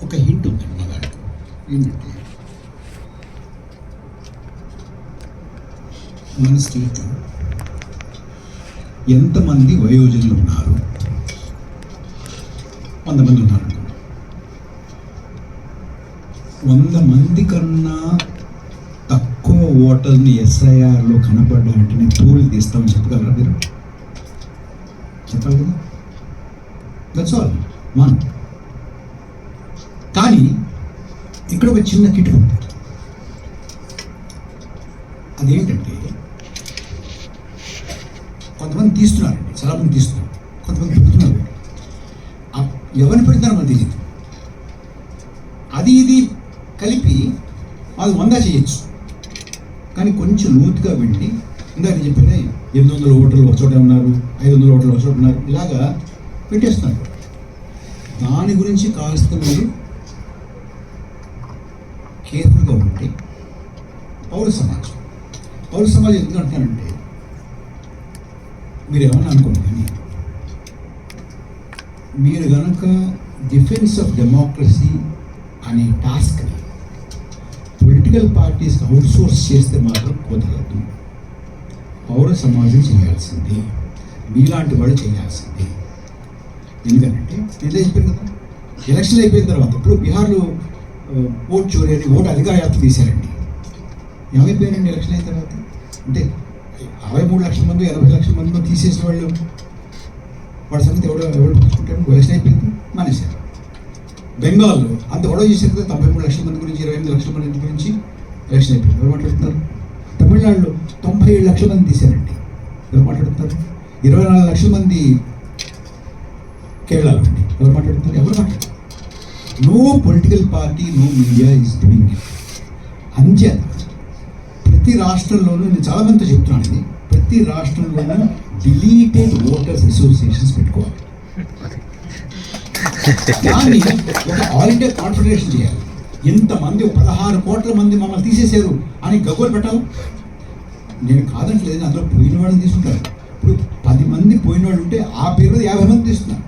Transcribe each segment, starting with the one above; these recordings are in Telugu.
ఒక హింట్ ఉందండి మా దాంట్లో. ఏంటంటే మన స్టేట్లో ఎంతమంది వయోజనులు ఉన్నారు? 100 మంది ఉన్నారు. 100 మంది కన్నా తక్కువ ఓటర్ని ఎస్ఐఆర్లో కనపడ్డారంటే నేను తోలు తీస్తామని చెప్పగలరా మీరు? చెప్పాలి కదా. That's all. 1. కానీ ఇక్కడ ఒక చిన్న కిటుకు ఉంది. అదేంటంటే కొంతమంది తీస్తున్నారండి, చాలామంది తీస్తున్నారు, కొంతమంది పెడుతున్నారు. ఎవరిని పెడతారో మనకు తెలియదు. అది ఇది కలిపి అది 100 చేయొచ్చు. కానీ కొంచెం లోతుగా వెళ్ళి ఇందాక నేను చెప్పిన 800 ఓటర్లు ఒక చోట ఉన్నారు, 500 ఓటర్లు ఒక చోట ఉన్నారు, ఇలాగా పెట్టేస్తున్నారు. దాని గురించి కాస్త మీరు కేర్ఫుల్గా ఉంటే పౌర సమాజం ఎందుకు అంటానంటే మీరు ఏమన్నా అనుకోండి, కానీ మీరు కనుక డిఫెన్స్ ఆఫ్ డెమోక్రసీ అనే టాస్క్ని పొలిటికల్ పార్టీస్కి అవుట్సోర్స్ చేస్తే మాత్రం కుదరదు. పౌర సమాజం చేయాల్సిందే, మీలాంటి వాళ్ళు చేయాల్సిందే. ఎందుకంటే ఇదే చెప్పారు కదా, ఎలక్షన్ అయిపోయిన తర్వాత ఇప్పుడు బీహార్లో ఓట్ చోరీ అని ఓటు అధికార యాత్ర తీశారండి. ఏమైపోయారండి ఎలక్షన్ అయిన తర్వాత? అంటే 63 లక్షల మంది 80 లక్షల మంది తీసేసిన వాళ్ళు వాడి సంగతి ఎవరు పట్టుకుంటారు? ఎలక్షన్ అయిపోయింది, మానేశారు. బెంగాల్లో అంత గొడవ చేశారు కదా, 93 లక్షల మంది గురించి, 28 లక్షల మంది గురించి ఎలక్షన్ అయిపోయింది. ఎవరు మాట్లాడుతున్నారు? తమిళనాడులో 97 లక్షల మంది తీశారండి. ఎవరు మాట్లాడుతున్నారు? 24 లక్షల మంది కేరళలో అండి. ఎవరు మాట్లాడుతున్నారు? ఎవరు మాట్లాడుతున్నారు? No political party, no media is doing it. అంచేత ప్రతి రాష్ట్రంలోనూ, నేను చాలామందితో చెప్తున్నాను ఇది, ప్రతి రాష్ట్రంలోనూ డిలీటెడ్ ఓటర్స్ అసోసియేషన్స్ పెట్టుకోవాలి. దాన్ని ఒక ఆల్ ఇండియా కాన్ఫెడరేషన్ చేయాలి. ఇంతమంది 16 కోట్ల మంది మమ్మల్ని తీసేశారు అని గగ్గోలు పెట్టాలి. నేను కాదంటలేదు, అందులో పోయిన వాళ్ళని తీసుకుంటారు. ఇప్పుడు 10 మంది పోయిన వాళ్ళు ఉంటే ఆ పేరు మీద 50 మంది తీస్తున్నారు.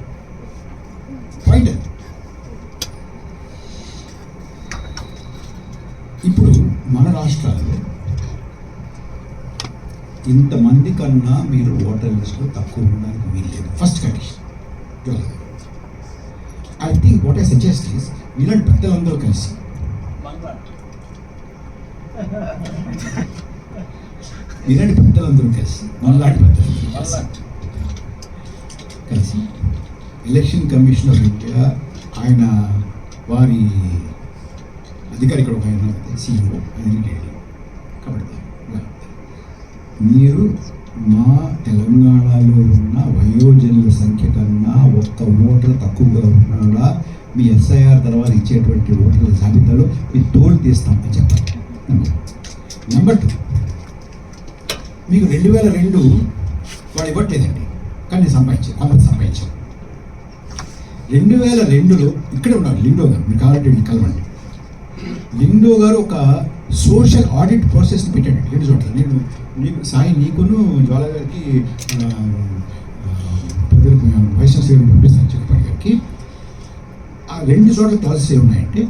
పాయింట్. ఇప్పుడు మన రాష్ట్రాల్లో ఇంతమంది కన్నా మీరు ఓటర్ లిస్టులో తక్కువ ఉండడానికి వీల్లేదు. First condition. I think what I suggest is మీలాంటి పెద్దలందరూ కలిసి మనలాంటి పెద్దలందరూ కలిసి ఎలక్షన్ కమిషన్ ఆఫ్ ఇండియా ఆయన వారి అధికారి ఇక్కడ ఒక ఆయన CEO ఆయన కాబట్టి మీరు మా తెలంగాణలో ఉన్న వయోజనుల సంఖ్య కన్నా ఒక్క ఓటర్ తక్కువగా ఉన్నాడా మీ ఎస్ఐఆర్ తర్వాత ఇచ్చేటువంటి ఓటర్ల జాబితాలో మీ తోలు తీస్తామని చెప్పాలి. నెంబర్ 2, మీకు 2002 వాడు ఇవ్వట్లేదండి, కానీ నేను కొంతమంది సంపాదించాను. 2002లో ఇక్కడే ఉన్నారు లిండో గారు, మీరు కావాలంటే కలవండి. లిండో గారు ఒక సోషల్ ఆడిట్ ప్రాసెస్ని పెట్టాడు 2 చోట్ల. నేను సాయి నీకును జ్వాల గారికి ప్రజలకు వైష్ణవ సేవలు పంపిస్తాను చెప్పాడు గారికి. ఆ 2 చోట్ల ప్రాసెస్ ఏమున్నాయంటే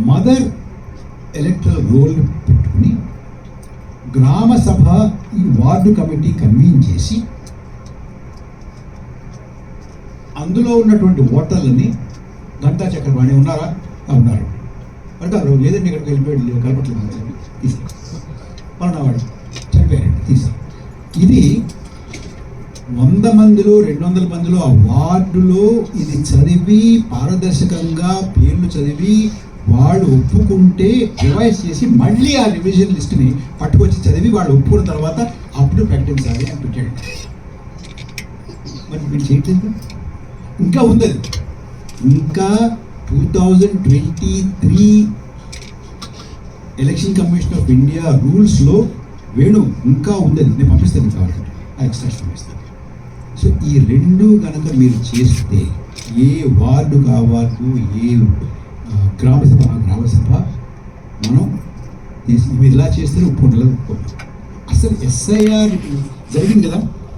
మదర్ ఎలక్టరల్ రోల్ని పెట్టుకుని గ్రామ సభ ఈ వార్డు కమిటీ కన్వీన్ చేసి అందులో ఉన్నటువంటి ఓటర్లని గంటా చక్రపాణి ఉన్నారా? ఉన్నారు అంటారు. లేదండి ఇక్కడికి వెళ్ళిపోయాడు, కలపట్లేదు, తీసారు. పలానావాడు చనిపోయారండి, తీసారు. ఇది 100 మందిలో 200 మందిలో ఆ వార్డులో ఇది చదివి పారదర్శకంగా పేర్లు చదివి వాళ్ళు ఒప్పుకుంటే రివైజ్ చేసి మళ్ళీ ఆ రివిజన్ లిస్ట్ని పట్టుకొచ్చి చదివి వాళ్ళు ఒప్పుకున్న తర్వాత అప్పుడు ప్రకటించాలి అని పెట్టాడు. మరి మీరు చేయట్లేదు. ఇంకా ఉంది, ఇంకా 2023 ఎలక్షన్ కమిషన్ ఆఫ్ ఇండియా రూల్స్లో ఇంకా ఉంది. నేను పంపిస్తాను కావాలంటే ఆ ఎక్స్ట్రాక్ట్ పంపిస్తాను. సో ఈ 2 కనుక మీరు చేస్తే ఏ వార్డు కావార్డు, ఏ గ్రామసభ మనం ఇవి ఇలా చేస్తే ఒప్పుకుంటారు. అసలు ఎస్ఐఆర్ జరిగింది కదా,